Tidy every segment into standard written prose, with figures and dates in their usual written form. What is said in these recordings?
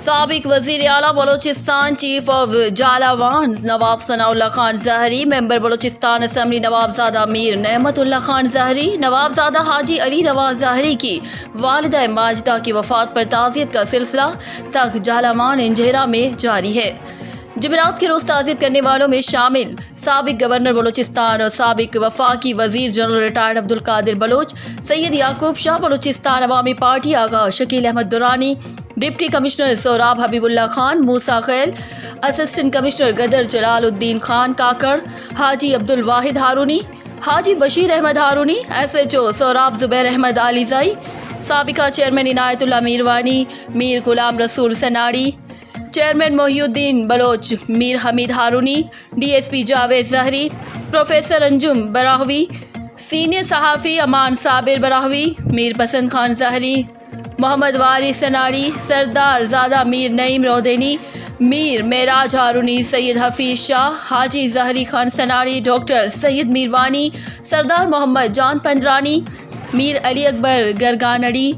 سابق وزیر اعلیٰ بلوچستان چیف آف جالاوان نواب ثناء اللہ خان ظاہری، ممبر بلوچستان اسمبلی نواب زادہ میر نعمت اللہ خان ظاہری، نواب زادہ حاجی علی نواز ظاہری کی والدہ ماجدہ کی وفات پر تعزیت کا سلسلہ تک جالاوان انجہرہ میں جاری ہے۔ جمعرات کے روز تعزیت کرنے والوں میں شامل سابق گورنر بلوچستان اور سابق وفاقی وزیر general retired Abdul Qadir Baloch, Syed Yaqoob Shah, Balochistan Awami Party Agha Shakeel Ahmed Durrani, deputy commissioner Surab Habib Ullah Khan, Musa Khel, assistant commissioner Gidar Jalal Uddin Khan Kakar, Haji Abdul Wahid Haroni, Haji Bashir Ahmed Haroni, S H O Surab Zubair Ahmed Alizai, سابقہ چیئرمین عنایت اللہ میروانی، میر غلام رسول سناڑی، chairman Mohi Uddin Baloch, Mir Hameed Haroni, D S P Javed Zahiri, professor انجم براہوی، سینئر صحافی امان صابر براہوی، میر پسند خان ظاہری، محمد وارث سناڑی، سردار زادہ میر نعیم رودینی، میر معراج ہارونی، سید حفیظ شاہ، حاجی ظاہری Khan سناڑی، doctor Syed Mirwani, Sardar Muhammad Jan Pandrani, Mir Ali Akbar Gurgnari,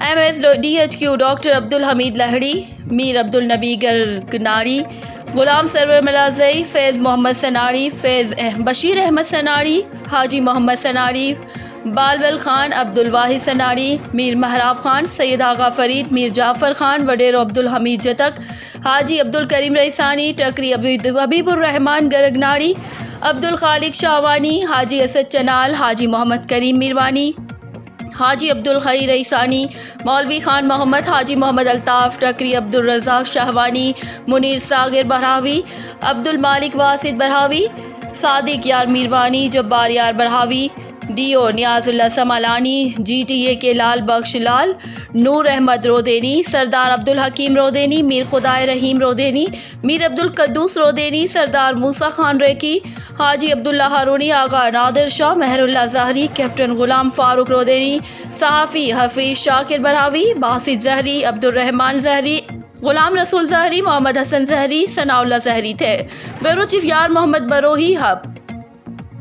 M S D H Q doctor Abdul Hameed Lehri, Mir Abdul Nabi Gurgnari, Ghulam Sarwar ملازئی، فیض محمد سناڑی، فیض بشیر احمد سناڑی، حاجی محمد سناڑی، بالبل خان، عبدالواحد سناڑی، میر محراب خان، سید آغا فرید، میر جعفر خان، وڈیرو عبدالحمید جتک، حاجی عبدالکریم ریسانی، ٹکری حبیب الرحمان گرگناڑی، عبدالخالق شاوانی، حاجی اسد چنال، حاجی محمد کریم میروانی، حاجی عبدالخیر ریسانی، مولوی خان محمد، حاجی محمد الطاف ٹکری، عبدالرزاق شاہوانی، منیر ساغر برہاوی، عبدالمالک واسد برہاوی، صادق یار میروانی، جبار یار برہاوی، D O Niaz Allah سمالانی، G T A کے لال بخش لال، نور احمد رودینی، سردار عبدالحکیم رودینی، میر خدائے رحیم رودینی، میر عبدالقدوس رودینی، سردار موسیٰ خان ریکی، حاجی عبداللہ ہارونی، آغا نادر شاہ، مہر اللہ ظاہری، کیپٹن غلام فاروق رودینی، صحافی حفیظ شاکر برہاوی، باسط ظاہری، عبدالرحمان ظاہری، غلام رسول ظاہری، محمد حسن ظاہری، ثناء اللہ ظاہری تھے۔ بیورو چیف یار محمد بروہی، ہب